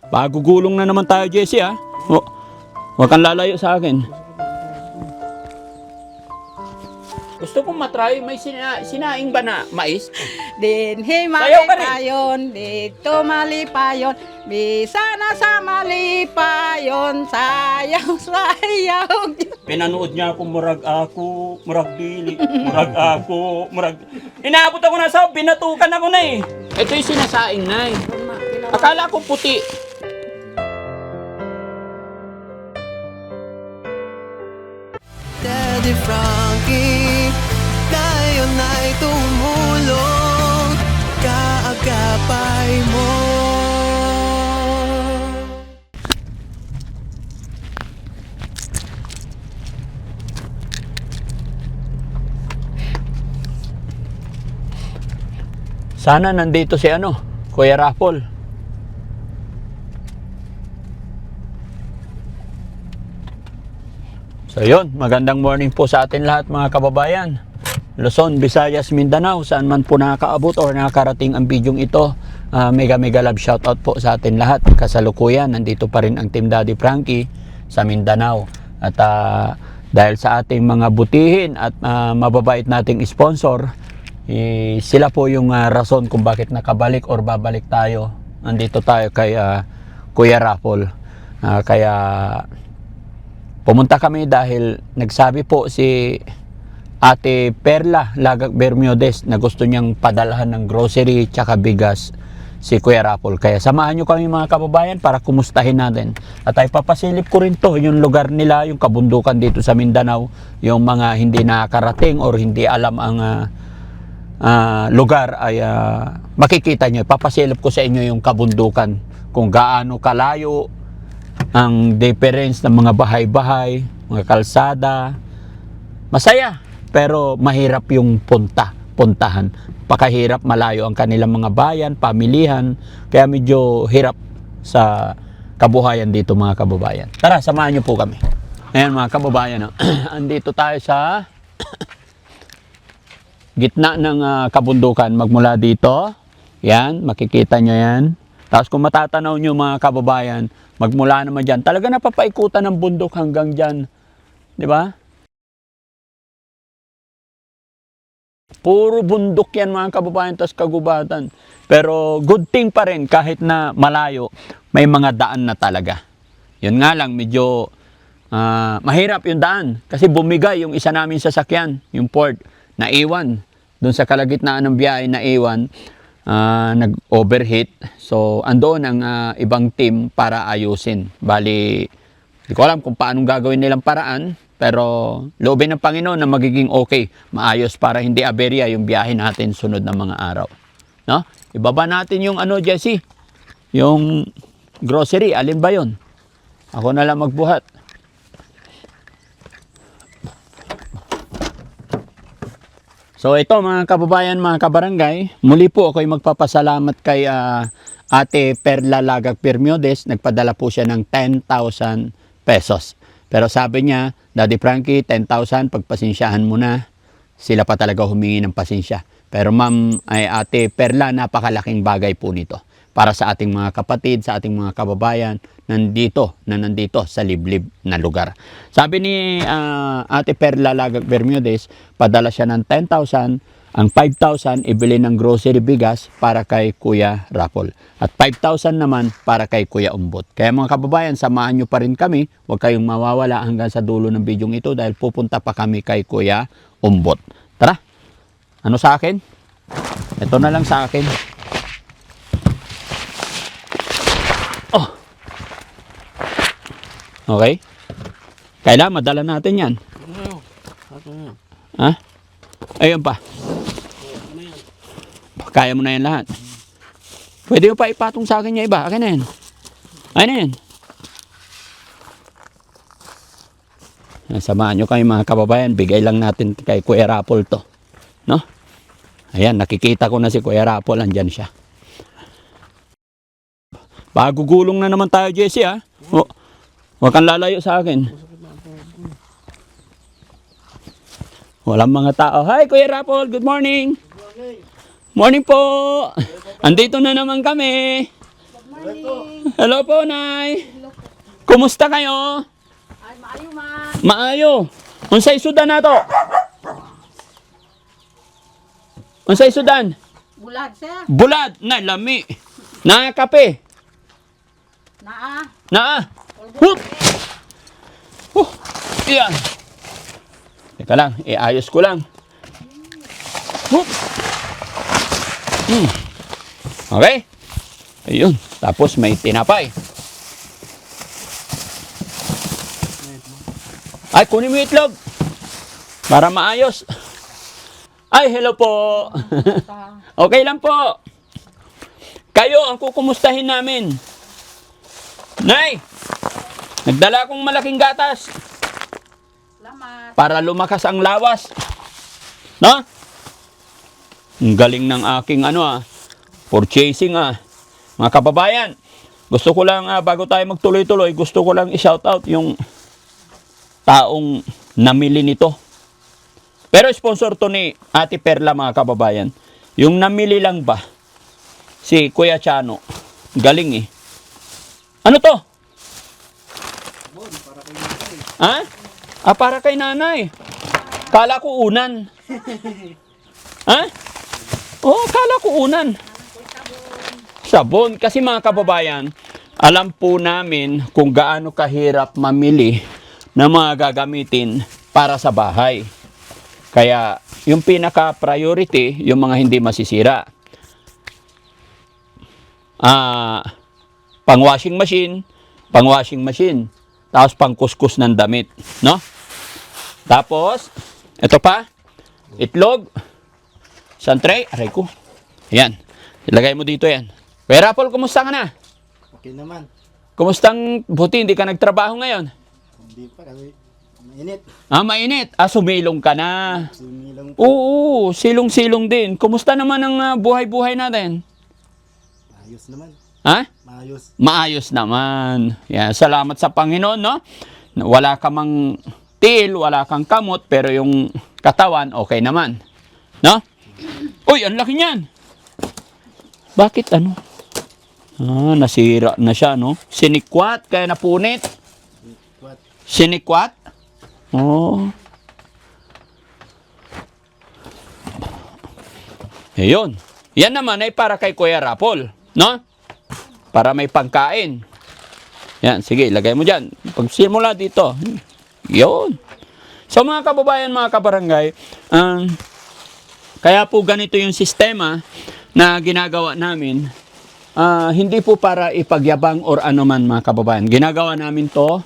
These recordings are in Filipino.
Pagugulong na naman tayo, Jessie, ha? Huwag kang lalayo sa akin. Gusto kong matry, may sinaing ba na mais? Dinhi Sayaw ka rin. malipayon, dito malipayon, bisa na sa malipayon, sayaw, sayaw. Pinanood niya ako, murag dili, murag... Inaabot ako na sa binatukan ako na eh. Ito yung sinasaing na eh. Akala ko puti. Daddy Frankie, tayo na'y tumulong, kaagapay mo. Sana nandito si Kuya Raffol. So yun, magandang morning po sa atin lahat mga kababayan. Luzon, Visayas, Mindanao, saan man po nakakaabot o nakakarating ang bidyong ito. Mega love shoutout po sa atin lahat. Kasalukuyan, nandito pa rin ang Team Daddy Frankie sa Mindanao. At dahil sa ating mga butihin at mababait nating sponsor, sila po yung rason kung bakit nakabalik or babalik tayo. Nandito tayo kay Kuya Raffol. Kaya pumunta kami dahil nagsabi po si Ate Perla Lagag Bermiodes na gusto niyang padalhan ng grocery tsaka bigas si Kuya Raffol. Kaya samahan nyo kami mga kababayan para kumustahin natin. At ay papasilip ko rin to, yung lugar nila, yung kabundukan dito sa Mindanao, yung mga hindi nakakarating or hindi alam ang lugar ay makikita nyo. Papasilip ko sa inyo yung kabundukan, kung gaano kalayo ang difference ng mga bahay-bahay, mga kalsada. Masaya, pero mahirap yung puntahan. Pakahirap, malayo ang kanilang mga bayan, pamilihan, kaya medyo hirap sa kabuhayan dito mga kababayan. Tara, samahan nyo po kami. Ayan mga kababayan, andito tayo sa gitna ng kabundukan. Magmula dito, yan, makikita nyo yan. Tapos kung matatanaw nyo mga kababayan, magmula naman dyan, talaga napapaikutan ng bundok hanggang dyan. Di ba? Puro bundok yan mga kababayan, tas kagubatan. Pero good thing pa rin, kahit na malayo, may mga daan na talaga. Yun nga lang, medyo mahirap yung daan. Kasi bumigay yung isa namin sasakyan, yung Ford, naiwan. Doon sa kalagitnaan ng biyahe, naiwan, nag-overheat. So, andoon ang ibang team para ayusin. Bali, hindi ko alam kung paanong gagawin nilang paraan. Pero loobin ng Panginoon na magiging okay, maayos para hindi aberya yung biyahe natin sunod na mga araw. No? Ibaba natin yung Jessie, yung grocery, alin ba yun? Ako na lang magbuhat. So ito mga kababayan, mga kabarangay, muli po ako'y magpapasalamat kay Ate Perla Lagag Bermiodes. Nagpadala po siya ng 10,000 pesos. Pero sabi niya, Daddy Frankie, 10,000, pagpasensyahan mo na. Sila pa talaga humingi ng pasensya. Pero ma'am, Ate Perla, napakalaking bagay po nito. Para sa ating mga kapatid, sa ating mga kababayan, nandito sa liblib na lugar. Sabi ni Ate Perla Lagag Bermiodes, padala siya ng 10,000, ang 5,000 ibili ng grocery bigas para kay Kuya Raffol. At 5,000 naman para kay Kuya Umbot. Kaya mga kababayan, samahan nyo pa rin kami. Huwag kayong mawawala hanggang sa dulo ng bidyong ito dahil pupunta pa kami kay Kuya Umbot. Tara! Ano sa akin? Ito na lang sa akin. Oh! Okay? Kailangan madala natin yan. Ha? Ayun pa. Kaya mo na yan lahat. Pwede mo pa ipatong sa akin niya iba. Akin na yan. Akin na yan. Samahan nyo kayo mga kababayan. Bigay lang natin kay Kuya Raffol to. No? Ayan, nakikita ko na si Kuya Raffol. Andyan siya. Pagugulong na naman tayo, Jessie, ha? Huwag kang lalayo sa akin. Walang mga tao. Hi, Kuya Raffol. Good morning. Morning po. Andito na naman kami. Hello po, Nay. Kumusta kayo? Ay, maayo man. Maayo. Unsay sudan na to? Unsay sudan? Bulag, sir. Bulad. Na, lami. Na, kape. Naa. Na. Hup. Iyan. Teka lang, iayos ko lang. Hup. Okay. Ayun. Tapos may tinapay. Ay, kunin mo yung itlog. Para maayos. Ay, hello po. Okay lang po. Kayo ang kukumustahin namin. Nay, nagdala akong malaking gatas Salamat. para lumakas ang lawas. No? Ang galing ng aking purchasing Mga kababayan, gusto ko lang bago tayo magtuloy-tuloy, gusto ko lang i-shout out yung taong namili nito. Pero sponsor to ni Ate Perla, mga kababayan. Yung namili lang ba, si Kuya Chano. Galing eh. Ano to? Ha? Para kay nanay. Kala ko unan. Ha? Oh, kala ko unan. Sabon. Kasi mga kababayan, alam po namin kung gaano kahirap mamili ng mga gagamitin para sa bahay. Kaya, yung pinaka-priority, yung mga hindi masisira. Pang washing machine, tapos pang kuskus ng damit, no? Tapos, ito pa, itlog, isang tray, aray ko. Yan, ilagay mo dito yan. Kuya Rapol, kumusta ka na? Okay naman. Kumustang, buti hindi ka nagtrabaho ngayon? Hindi pa kasi mainit. Mainit. Sumilong ka na. Sumilong po. Oo, silong-silong din. Kumusta naman ang buhay-buhay natin? Maayos naman. Ha? Maayos. Maayos naman. Yan, salamat sa Panginoon, no? Wala ka mang til, wala kang kamot, pero yung katawan, okay naman. No? Uy, ang laki niyan. Bakit ano? Nasira na siya, no? Sinikwat, kaya napunit. What? Sinikwat? Oh. Ayun. Yan naman ay para kay Kuya Rapol, no? Para may pangkain. Yan, sige, lagay mo dyan. Pagsimula dito. Yun. So mga kababayan, mga kabarangay, kaya po ganito yung sistema na ginagawa namin. Hindi po para ipagyabang or anuman, mga kababayan. Ginagawa namin to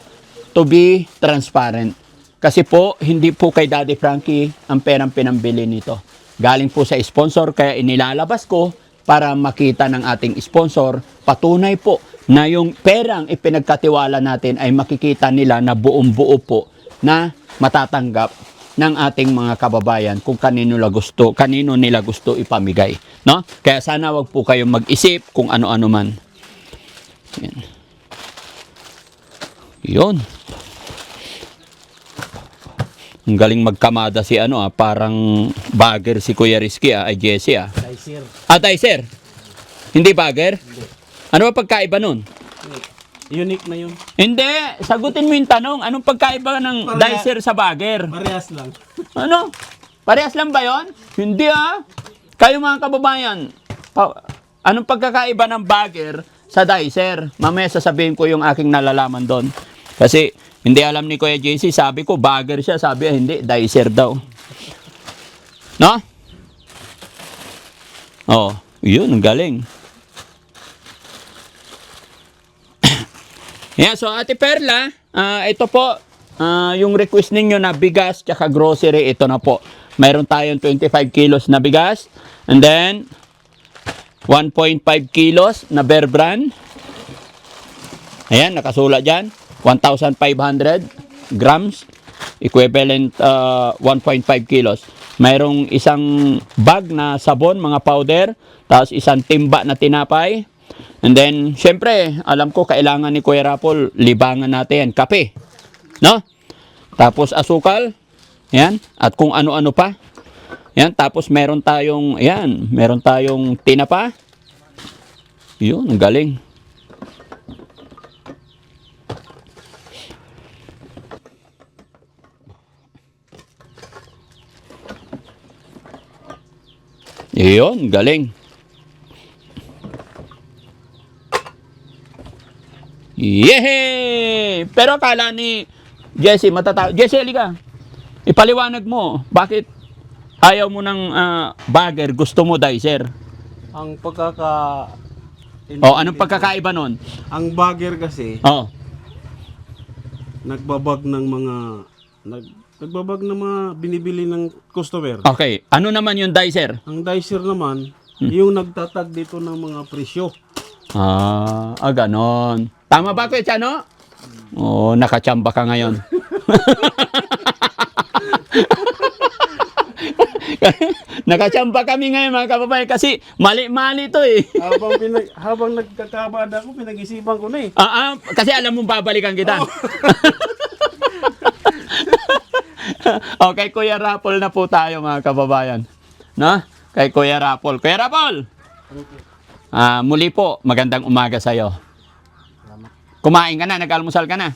be transparent. Kasi po, hindi po kay Daddy Frankie ang perang pinambili nito. Galing po sa sponsor, kaya inilalabas ko para makita ng ating sponsor, patunay po na yung perang ipinagkatiwala natin ay makikita nila na buong buo po na matatanggap ng ating mga kababayan kung kanino nila gusto ipamigay, no? Kaya sana wag po kayong mag-isip kung ano-ano man. Yan. Yun. Ang galing magkamada si parang bagger si Kuya Rizky ay Jesse Dicer. Dicer. Hindi bagger? Ano ba pagkaiba nun? Unique na yun. Hindi, sagutin mo yung tanong. Anong pagkaiba ng dicer sa bagger? Parehas lang. Ano? Parehas lang ba yun? Hindi Kayo mga kababayan, anong pagkakaiba ng bagger sa dicer? Mamaya sasabihin ko yung aking nalalaman doon. Kasi hindi alam ni Kuya JC, sabi ko bagger siya, sabi hindi, dicer daw. No? Oh, yun, ang galing. Yeah, so Ate Perla, ito po, yung request ninyo na bigas tsaka grocery, ito na po. Mayroon tayong 25 kilos na bigas. And then, 1.5 kilos na Bear Brand. Ayan, nakasulat dyan. 1,500 grams. Equivalent 1.5 kilos. Mayroong isang bag na sabon, mga powder. Tapos isang timba na tinapay. And then, syempre, alam ko kailangan ni Kuya Rapol, libangan natin yan. Kape. No? Tapos asukal. Yan. At kung ano-ano pa. Yan. Tapos meron tayong tinapa. Yun, ang galing. Iyon, galing. Yehey! Pero akala ni Jesse, Jesse, halika. Ipaliwanag mo, bakit ayaw mo ng bagger, gusto mo dicer? Ang Anong pagkakaiba nun? Ang bagger kasi, Oh, nagbabag ng mga nagbabag ng mga binibili ng customer. okay. Ano naman yung dicer? Ang dicer naman, yung nagtatag dito ng mga presyo. Ganon. Tama ba, Kuya Chano? Oo, nakachamba ka ngayon. Nakachamba kami ngayon, mga kababayan, kasi mali-mali to eh. Habang nagkakabada ako, pinag-isipan ko na eh. Kasi alam mo babalikan kita. Okay, Kuya Rapol na po tayo, mga kababayan. No? Kay Kuya Rapol. Kuya Rapol! Muli po, magandang umaga sa'yo. Kumain ka na, nag-almusal ka na.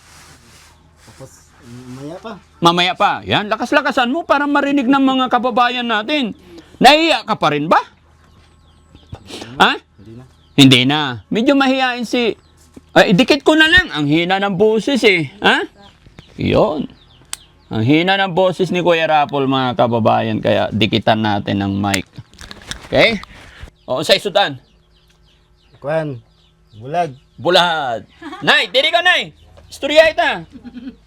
Tapos, maya pa. Mamaya pa. Yan, lakas-lakasan mo para marinig ng mga kababayan natin. Nahiya ka pa rin ba? Ha? Hindi na. Hindi na. Medyo mahihain si... idikit ko na lang. Ang hina ng boses eh. Ha? Yun. Ang hina ng boses ni Kuya Rapol, mga kababayan. Kaya dikitan natin ng mic. Okay? O, sa isudan. Kuan, bulag. Bulad. Nay, diri ka, Nay. Istorya ita.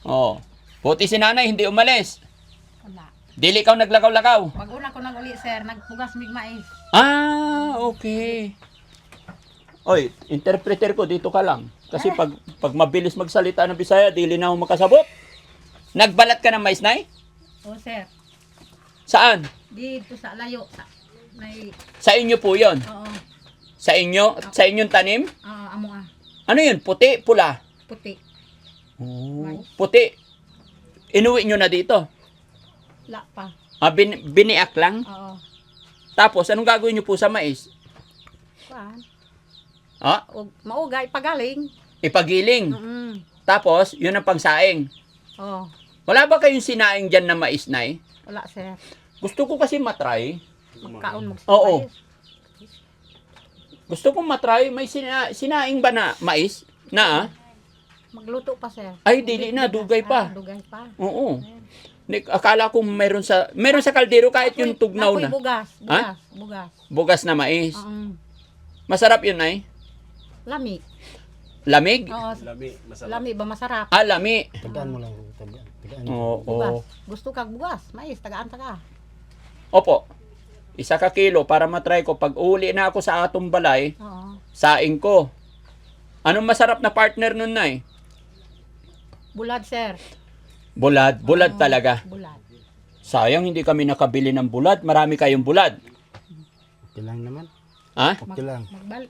Oh. Buti si nanay, hindi umalis. Wala. Dili ikaw naglakaw-lakaw. Pag-una ko nag-uli, sir, nagpugas mig mais. Okay. Oy, interpreter ko, dito ka lang. Kasi pag mabilis magsalita ng Bisaya, dili na ako makasabot. Nagbalat ka ng mais, Nay? O, sir, Saan? dito sa layo. May, Sa inyo po yon. oo, Sa inyo? Sa inyong tanim? amo Ano yun? Puti? Pula? puti. Puti. Inuwi nyo na dito? La pa. Biniak lang? Oo. Tapos, anong gagawin nyo po sa mais? Kuan. Ah, Maugay, pagaling. ipagiling. Tapos, yun ang pagsaing. Oo. Wala ba kayong sinaing dyan na mais, Nay? Wala, sir. Gusto ko kasi matry. Magkaon mo. Oo. Gusto kong matry. May sinaing ba na mais? Magluto pa, sir. Ay, dili na. Dugay pa. Dugay pa. Oo. Akala ko meron sa kaldero kahit yung tugnaw Ako'y na. bugas. Ha? Bugas. Bugas na mais. Oo. Masarap yun, Nay. Lami. Lamig? Oo. Lami, masarap. Lami ba masarap? Lami. Tagaan mo lang. Tagaan. Oo. Bugas. Gusto kag bugas. Mais, tagaan ka. Opo. 1 kilo para matry ko. Pag uli na ako sa atong balay, Oo. saing ko. Anong masarap na partner nun, Nay? Bulad, sir. Bulad. Bulad talaga. Bulad. Sayang, hindi kami nakabili ng bulad. Marami kayong bulad. Okay lang naman. Ha? Okay lang.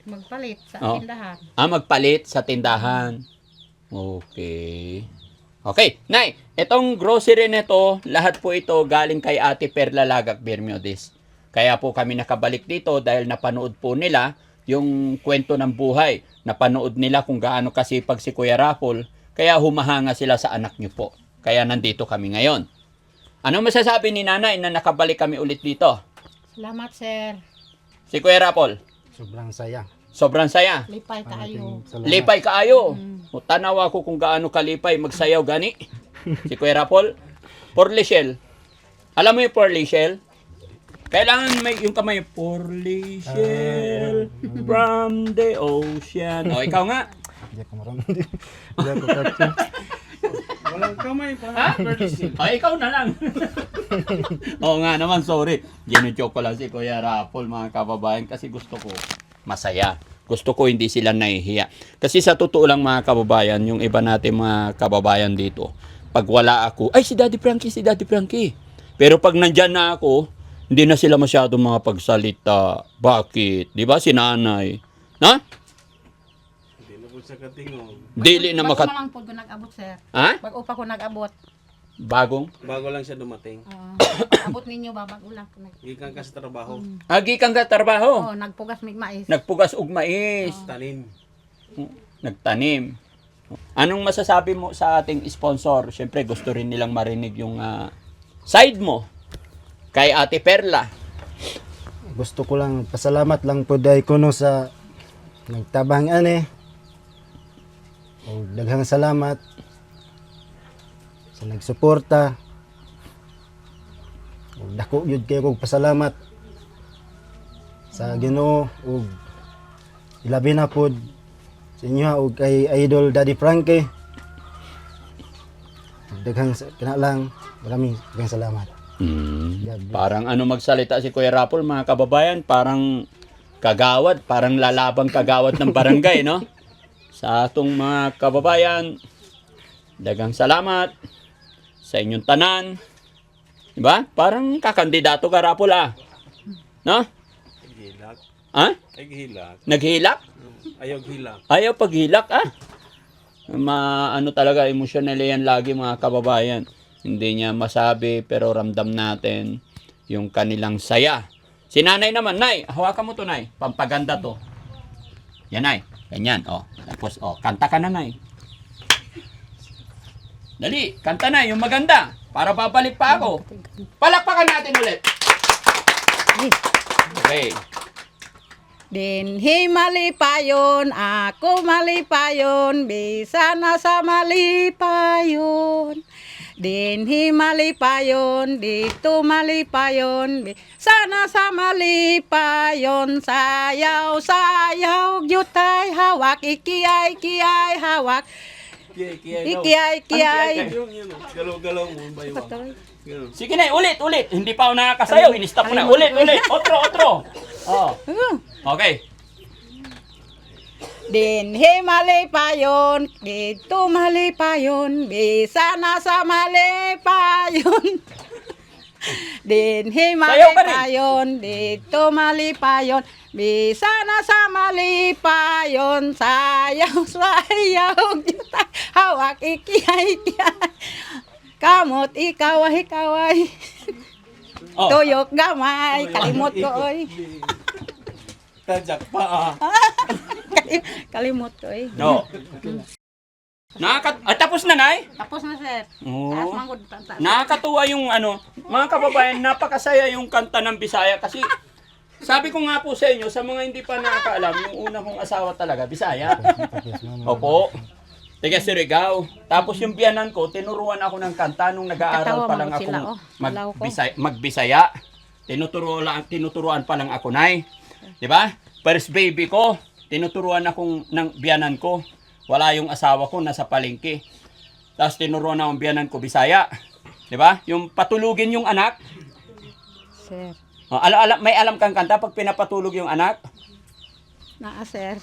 Magpalit sa Oo. tindahan. Magpalit sa tindahan. Okay. Okay, Nay, itong grocery nito, lahat po ito galing kay Ate Perla Lagak Bermudez. Kaya po kami nakabalik dito dahil napanood po nila yung kwento ng buhay. Napanood nila kung gaano kasipag si Kuya Rapol. Kaya humahanga sila sa anak niyo po. Kaya nandito kami ngayon. Ano masasabi ni Nanay na nakabalik kami ulit dito? Salamat, sir. Si Kuya Rapol, Sobrang saya. sobrang saya. Lipay tayo. Lipay kaayo. O, tanaw ako kung gaano kalipay magsayaw gani. Si Kuya Rapol, Porly Shell. Alam mo yung Porly Shell? Kailangan may yung kamay, Porly Shell from the ocean. O, ikaw nga. Hindi ako marunong. Hindi ako cartoon. Walang kamay pa. Ha? O, ikaw na lang. Oo nga naman, sorry. Ginujoke ko lang si Kuya Rapol, mga kababayan, kasi gusto ko masaya. Gusto ko hindi sila nahihiya. Kasi sa totoo lang, mga kababayan, yung iba natin mga kababayan dito, pag wala ako, ay si Daddy Frankie, si Daddy Frankie. Pero pag nandyan na ako, hindi na sila masyadong mga pagsalita. Bakit? Di ba? Si nanay. Na? Hindi na po siya katingog. Dili na Bago makat... lang po ko nag-abot, sir. Ha? Bago pa ko nag-abot. Bagong? Bago lang siya dumating. Abot ninyo ba? Bago lang. Gikan ka sa trabaho. Agi kang katrabaho. Nagpugas mig mais. Nagpugas og mais. Tanim. Nagtanim. Anong masasabi mo sa ating sponsor? Siyempre, gusto rin nilang marinig yung side mo kay Ate Perla. gusto ko lang pasalamat lang po dahil kuno sa nagtabang ani. O daghang salamat sa nagsuporta. O dako gyud kayo kog pasalamat sa Ginoo ug ilabi na pod sa inyo ug kay Idol Daddy Frankie. Daghang kinalang maraming daghang salamat. Parang ano magsalita si Kuya Rapol, mga kababayan, parang kagawad, parang lalabang kagawad ng barangay, no? Sa atong mga kababayan, daghang salamat sa inyong tanan. Diba? Parang kakandidato ka, Rapol, ah. No? Naghilak. Ha? Naghilak. Naghilak? Ayaw hilak. Ayaw paghilak, ah. Ano talaga, emotional yan lagi, mga kababayan. Hindi niya masabi, pero ramdam natin yung kanilang saya. Si nanay naman, nay, hawakan mo to, nay. Pampaganda to. Yan, nay. Ganyan, oh. Tapos, oh, kanta ka na, nay. Dali, kanta na, yung maganda. Para babalik pa ako. Palakpakan natin ulit. Okay. Dinhi malipayon, ako malipayon, bisa na sa malipayon. Dinhi malipayon, dito malipayon, bisa na sa malipayon. Sayaw, sayaw, gyutay hawak, ikiyay, kiyay hawak. Ikiyay, kiyay. Galaw-galaw mo, bayo. Sige na, ulit. Hindi pa ako nakakasayaw. In-stop ko na. Ulit. Otro. Oh. Okay. Dinhi malipayon, dito malipayon, bisa na sa malipayon. Dinhi Sayaw ka rin. malipayon, dito malipayon, bisa na sa malipayon. Sayaw, sayaw, kita, hawak, ikiyay, ikiyay. Kamot, ikaway, kaway. Oh. Tuyok gamay, kalimot ko, oy. Tajak pa, ah. Kalimot ko, oy. No. Tapos na, nay? Tapos na, sir. Oo. Taas manggod. Nakakatuwa yung mga kababayan, napakasaya yung kanta ng Bisaya kasi sabi ko nga po sa inyo, sa mga hindi pa nakakaalam, yung una kong asawa talaga, Bisaya. Opo. Tiga Surigao. Tapos yung biyanan ko, tinuruan ako ng kanta nung nag-aaral pa lang Katawa mo akong sila, magbisaya. Tinuturuan pa lang ako, nay. 'Di ba? First baby ko, tinuturuan akong ng biyanan ko. Wala yung asawa ko, nasa palengke. Tapos tinuruan akong biyanan ko Bisaya. 'Di ba? Yung patulugin yung anak. Sir. Oh, may alam kang kanta pag pinapatulog yung anak? Naa, sir.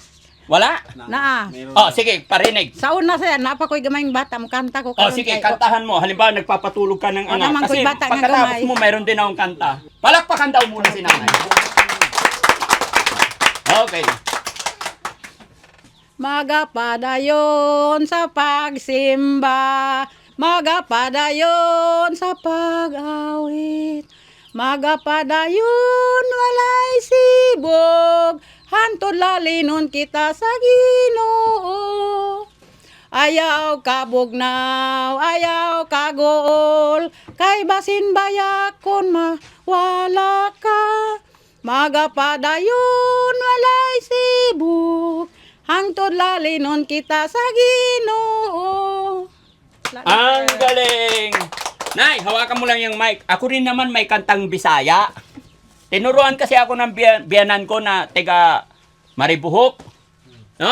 Wala? Naa. Oh, sige, parinig. Sa una, sir, napakoy gamayng bata, makanta ko. Oh, karon sige, kay- kantahan mo. Halimbawa, nagpapatulog ka ng O, anak. naman, Kasi ko'y bata nga pagkatapos gamay. mo, mayroon din akong kanta. Palakpakan daw muna si nanay. Okay. Magapadayon sa pagsimba, magapadayon sa pag-awit, magapadayon walay sibog, hantod lalinon kita sa Ginoo. Ayaw kabugnaw, ayaw kagool, kay basin bayakon mawala ka. Magapadayon walay sibuk, hangtod lalinon kita sa Ginoo. Ang galing! Nay, hawakan mo lang yung mic. Ako rin naman may kantang Bisaya. Tinuruan kasi ako ng biyanan ko na taga Maribuhok. No?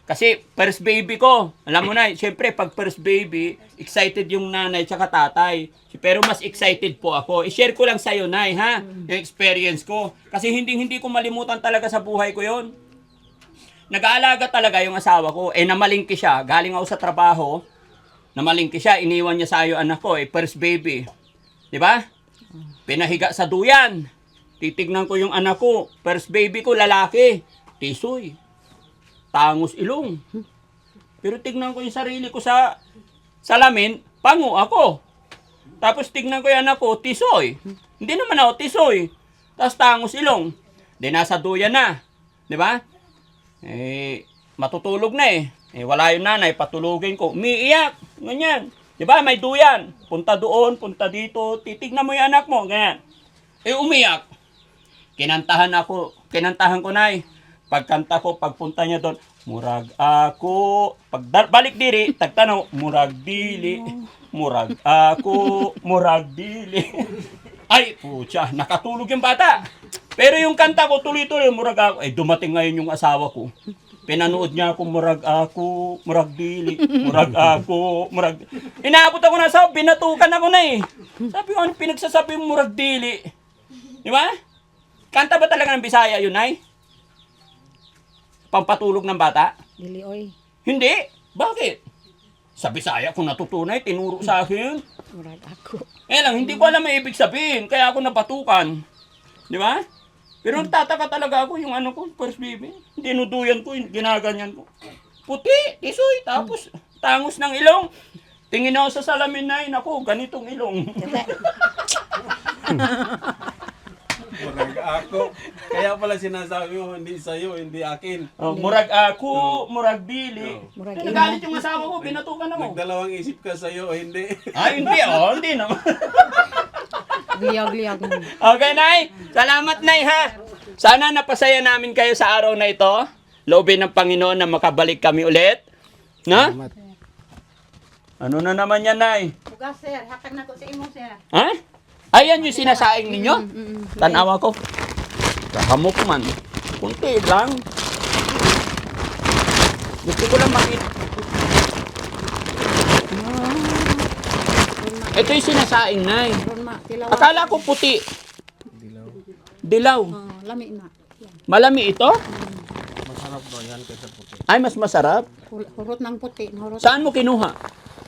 Kasi first baby ko, alam mo na, siyempre pag first baby, excited yung nanay tsaka tatay. Pero mas excited po ako. I-share ko lang sa'yo, Nay, ha? Yung experience ko. Kasi hindi ko malimutan talaga sa buhay ko yon. Nag-aalaga talaga yung asawa ko. Namalingki siya. Galing ako sa trabaho. Namalingki siya. Iniwan niya sa anak ko. First baby. Diba? Pinahiga sa duyan. Titignan ko yung anak ko. First baby ko, lalaki. Tisoy. Tangos ilong. Pero tignan ko yung sarili ko sa salamin. Pango ako. Tapos tignan ko yung anak ko. Tisoy. Hindi naman ako tisoy. Tapos tangos ilong. Di nasa duyan na. Diba? Matutulog na wala yung nanay, patulugin ko. Umiiyak, ganyan. Di ba, may duyan. Punta doon, punta dito. Titignan mo yung anak mo, ganyan. Umiyak. kinantahan ko na Pagkanta ko, pagpunta niya doon, murag ako, balik diri, tagtanaw, murag dili, murag ako, murag dili. Ay, putya, nakatulog yung bata. Pero yung kanta ko, tuloy-tuloy, murag ako. Ay, dumating ngayon yung asawa ko. Pinanood niya ako, murag ako, murag dili, murag ako, murag... Inaabot ako na sa binatukan ako na Sabi ko, ano pinagsasabi mo, murag dili? Di ba? Kanta ba talaga ng Bisaya yun, ay? Pampatulog ng bata? Dili oy. Hindi. Bakit? Sa Bisaya ko natutunay, tinuro sa akin. Murag ako. Lang, hindi ko alam ang ibig sabihin, kaya ako napatukan. Di ba? Pero nagtataka talaga ako yung ano ko, first baby. Dinuduyan ko, ginaganyan ko. Puti, tisoy, tapos tangos ng ilong. Tingin ako sa salamin na ako, ganitong ilong. Murag ako. Kaya pala sinasabi mo, hindi sa'yo, hindi akin. Oh, murag ako, murag dili. Murag Nagalit yung asawa ko, binatukan ako. Nagdalawang isip ka sa'yo, hindi. Ay, hindi naman. Gliyag-gliyag mo. Okay, Nay. Salamat, Nay, ha. Sana napasaya namin kayo sa araw na ito. Loobin ng Panginoon na makabalik kami ulit. Na? Salamat. Ano na naman yan, Nay? Bugas sir, hatag na ko sa imo sir. Ha? Ayan yung sinasaing ninyo? Tanawa ko. Kahamok man. Kunti lang. Gusto ko lang makita. Ito yung sinasaing, Nay. Ron ma, tilaw. Akala ko puti. Dilaw. Lami na. Yan. Malami ito? Masarap daw yan kaysa puti. Ay, mas masarap. Hurot ng puti, hurot. Saan mo kinuha?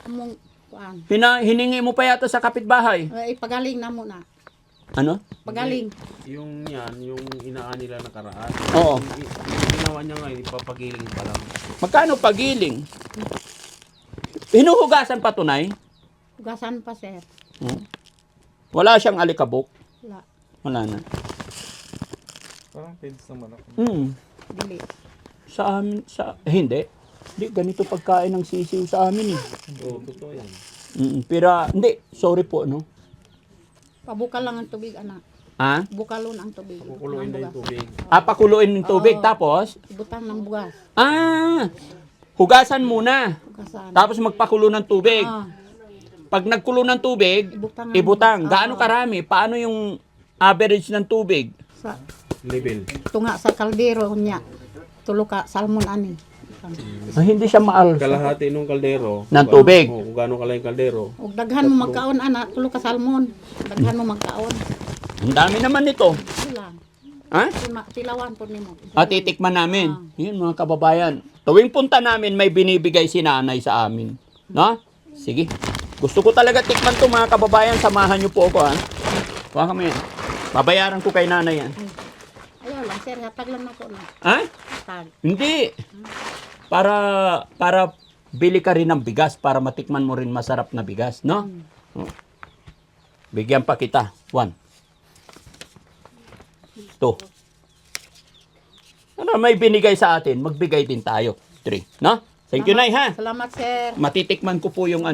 Among kuan. Hiningi mo pa yata sa kapitbahay. Ay pagaling na mo na. Ano? Pagaling. Yung yan, yung inaan nila nakaraan. Oo. Yung ginawa niya ngayon, ipapagiling pa lang. Magkano pagiling? Hinuhugasan pa tunay? Hugasan pa sir. Wala siyang alikabok. Wala. Wala na. Parang peds naman ako. Dili. Sa amin, hindi. Hindi, ganito pagkain ng sisiw sa amin Oo, totoo yan. Pero, hindi, sorry po, no? Pabukal lang ang tubig anak. Ha? Bukalon ang tubig. Kukuloyin na yung tubig. Pakuluin ng tubig, Oo. tapos? Ibutang ng bugas. Hugasan muna. Hugasan. Tapos magpakulo ng tubig. Ah, Pag nagkulo ng tubig, ibutang. ibutang. Oo. Gaano karami? Paano yung average ng tubig? Sa Level. tunga sa kaldero niya. Tulo ka salmon ani. Hindi siya maal. Kalahati nung kaldero. Ng tubig. Kung gaano kalay yung kaldero. Ug daghan mo magkaon ana, tulo ka salmon. Daghan mo magkaon. Ang dami naman nito. Ito lang. Ha? Tilawan po nimo. Titikman namin. Yun mga kababayan. Tuwing punta namin, may binibigay si nanay sa amin. No? Sige. Gusto ko talaga tikman to mga kababayan. Samahan niyo po ako ha. Huwag kami yan. Babayaran ko kay nanay yan. Ayaw lang sir, hatag lang ako na. Ha? Hatag. Hindi. Para bili ka rin ng bigas para matikman mo rin masarap na bigas, no? Oh. Bigyan pa kita. 1. 2. Ano may binigay sa atin, magbigay din tayo. 3, no? Thank you, Nay, ha? Salamat sir. Matitikman ko po yung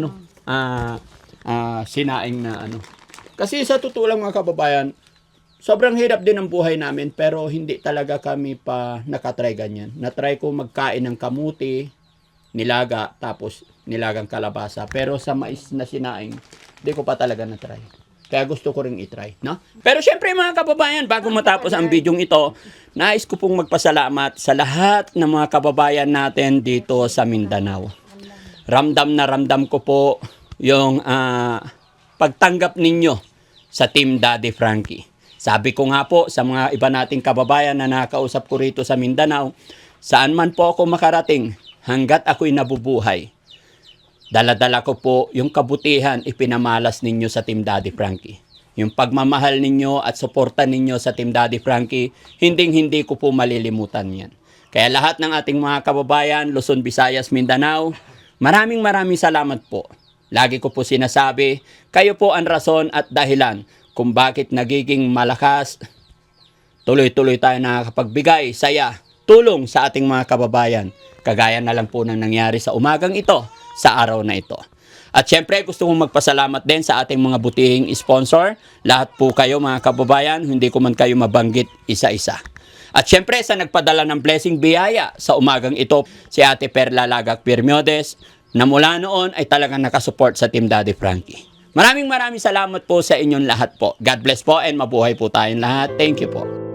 sinaing na ano. Kasi sa totoo lang mga kababayan, sobrang hirap din ang buhay namin pero hindi talaga kami pa nakatry ganyan. Natry ko magkain ng kamuti, nilaga, tapos nilagang kalabasa. Pero sa mais na sinaing, hindi ko pa talaga natry. Kaya gusto ko ring itry, no? Pero syempre mga kababayan, bago matapos ang bidyong ito, nais ko pong magpasalamat sa lahat ng mga kababayan natin dito sa Mindanao. Ramdam na ramdam ko po yung pagtanggap ninyo sa Team Daddy Frankie. Sabi ko nga po sa mga iba nating kababayan na nakausap ko rito sa Mindanao, saan man po ako makarating, hanggat ako'y nabubuhay, dala-dala ko po yung kabutihan ipinamalas ninyo sa Team Daddy Frankie. Yung pagmamahal ninyo at suporta ninyo sa Team Daddy Frankie, hinding-hindi ko po malilimutan yan. Kaya lahat ng ating mga kababayan, Luzon, Visayas, Mindanao, maraming salamat po. Lagi ko po sinasabi, kayo po ang rason at dahilan kung bakit nagiging malakas, tuloy-tuloy tayo nakakapagbigay, saya, tulong sa ating mga kababayan. Kagaya na lang po ng nangyari sa umagang ito, sa araw na ito. At syempre, gusto kong magpasalamat din sa ating mga butihing sponsor. Lahat po kayo mga kababayan, hindi ko man kayo mabanggit isa-isa. At syempre, sa nagpadala ng blessing biyaya sa umagang ito, si Ate Perla Lagak Bermiodes, na mula noon ay talagang nakasupport sa Team Daddy Frankie. Maraming salamat po sa inyong lahat po. God bless po and mabuhay po tayong lahat. Thank you po.